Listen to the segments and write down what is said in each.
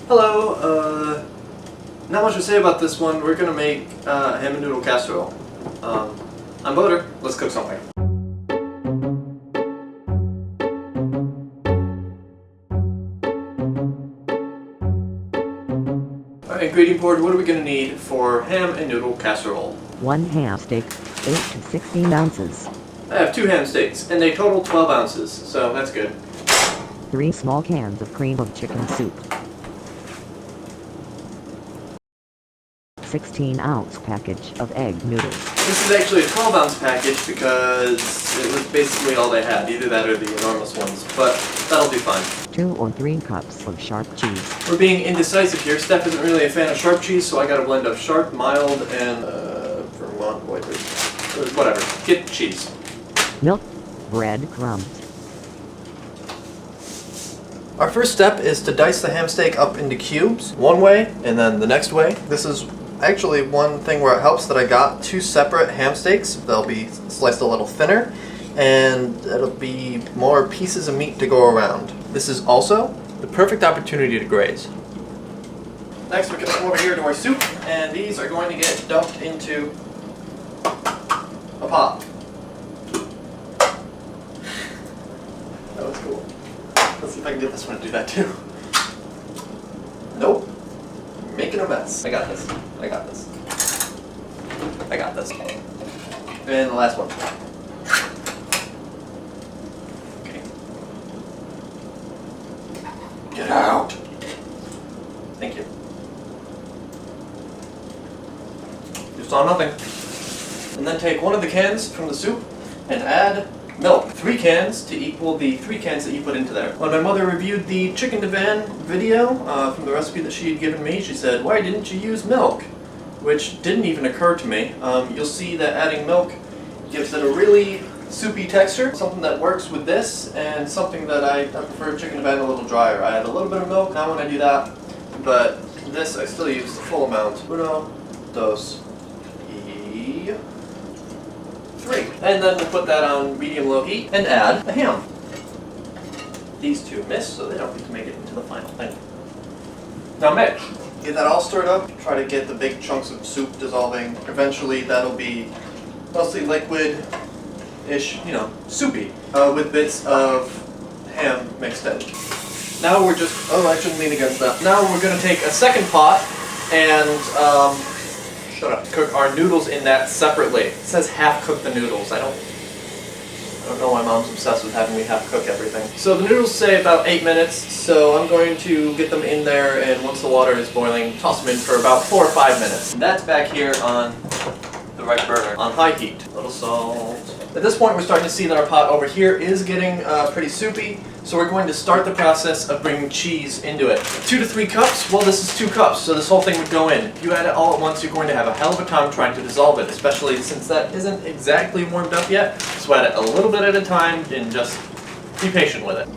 Hello, not much to say about this one. We're gonna make ham and noodle casserole. I'm Butter. Let's cook something. Alright, ingredient board, what are we gonna need for ham and noodle casserole? 1 ham steak, 8 to 16 ounces. I have 2 ham steaks, and they total 12 ounces, so that's good. 3 small cans of cream of chicken soup. 16-ounce package of egg noodles. This is actually a 12-ounce package because it was basically all they had, either that or the enormous ones, but that'll do fine. 2 or 3 cups of sharp cheese. We're being indecisive here. Steph isn't really a fan of sharp cheese, so I got a blend of sharp, mild, and Vermont white, whatever. Get cheese. Milk, bread crumbs. Our first step is to dice the ham steak up into cubes, one way and then the next way. This is actually one thing where it helps that I got 2 separate ham steaks. They'll be sliced a little thinner and it'll be more pieces of meat to go around. This is also the perfect opportunity to graze. Next we're going to come over here to our soup, and these are going to get dumped into a pot. That was cool. Let's see if I can get this one to do that too. Nope. Making a mess. I got this. I got this. I got this. And the last one. Okay. Get out. Thank you. You saw nothing. And then take one of the cans from the soup and add milk. 3 cans to equal the 3 cans that you put into there. When my mother reviewed the chicken divan video from the recipe that she had given me, she said, "Why didn't you use milk?" Which didn't even occur to me. You'll see that adding milk gives it a really soupy texture, something that works with this, and something that I prefer chicken divan a little drier. I add a little bit of milk now when I do that, but this I still use the full amount. 1, 2, 3. And then we'll put that on medium-low heat and add a ham. These 2 miss, so they don't get to make it into the final thing. Now mix. Get that all stirred up. Try to get the big chunks of soup dissolving. Eventually that'll be mostly liquid-ish, soupy, with bits of ham mixed in. Now we're just, I shouldn't lean against that. Now we're going to take a second pot and cook our noodles in that separately. It says half cook the noodles. I don't know why Mom's obsessed with having me half cook everything. So the noodles say about 8 minutes, so I'm going to get them in there, and once the water is boiling, toss them in for about 4 or 5 minutes. And that's back here on the right burner, on high heat. A little salt. At this point we're starting to see that our pot over here is getting pretty soupy, so we're going to start the process of bringing cheese into it. 2 to 3 cups, well this is 2 cups, so this whole thing would go in. If you add it all at once, you're going to have a hell of a time trying to dissolve it, especially since that isn't exactly warmed up yet. So add it a little bit at a time and just be patient with it.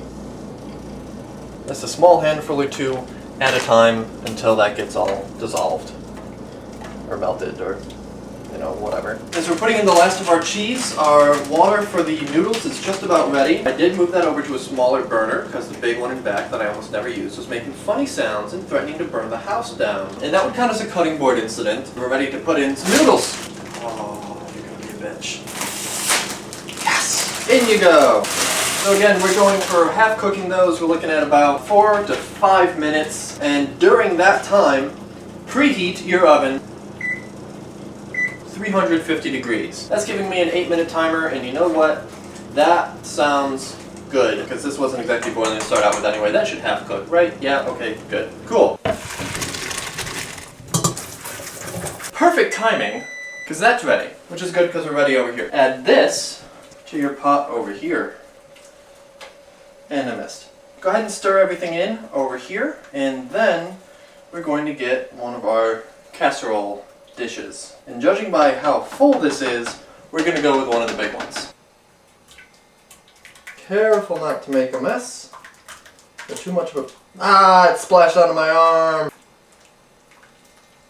Just a small handful or 2 at a time until that gets all dissolved. Or melted, or whatever. As we're putting in the last of our cheese, our water for the noodles is just about ready. I did move that over to a smaller burner because the big one in back that I almost never use was making funny sounds and threatening to burn the house down. And that would count as a cutting board incident. We're ready to put in some noodles. Oh, you're gonna be a bitch. Yes! In you go! So again, we're going for half cooking those. We're looking at about 4 to 5 minutes. And during that time, preheat your oven 350 degrees. That's giving me an 8-minute timer, and you know what? That sounds good, because this wasn't exactly boiling to start out with anyway. That should half cook, right? Yeah, okay, good. Cool. Perfect timing, because that's ready, which is good because we're ready over here. Add this to your pot over here. And I missed. Go ahead and stir everything in over here, and then we're going to get one of our casserole dishes. And judging by how full this is, we're going to go with one of the big ones. Careful not to make a mess. There's too much of a... it splashed onto my arm.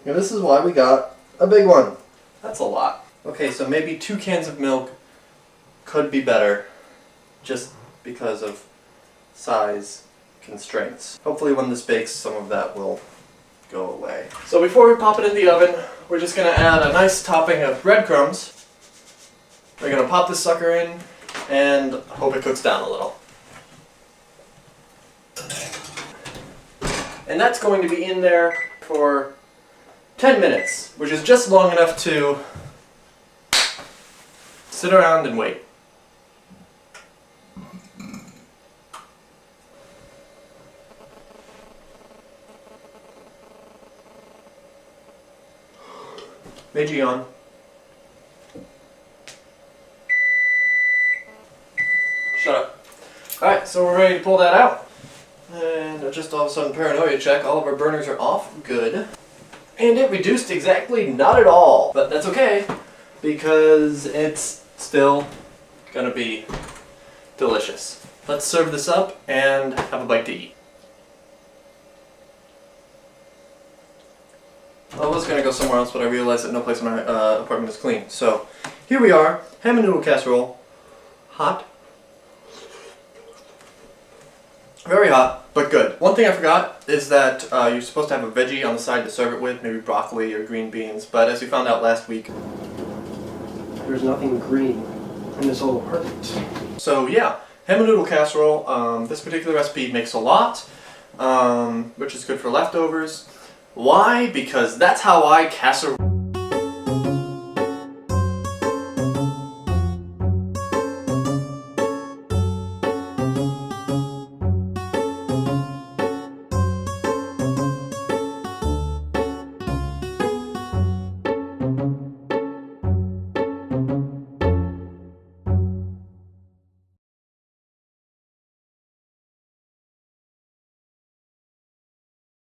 And this is why we got a big one. That's a lot. Okay, so maybe 2 cans of milk could be better, just because of size constraints. Hopefully when this bakes, some of that will go away. So before we pop it in the oven, we're just going to add a nice topping of breadcrumbs. We're going to pop this sucker in and hope it cooks down a little. And that's going to be in there for 10 minutes, which is just long enough to sit around and wait. Veggie on. Shut up. Alright, so we're ready to pull that out. And just all of a sudden paranoia check, all of our burners are off. Good. And it reduced exactly not at all. But that's okay, because it's still gonna be delicious. Let's serve this up and have a bite to eat. I was going to go somewhere else, but I realized that no place in my apartment is clean. So, here we are, ham and noodle casserole. Hot. Very hot, but good. One thing I forgot is that you're supposed to have a veggie on the side to serve it with, maybe broccoli or green beans, but as we found out last week, there's nothing green in this whole apartment. So yeah, ham and noodle casserole. This particular recipe makes a lot, which is good for leftovers. Why? Because that's how I casserole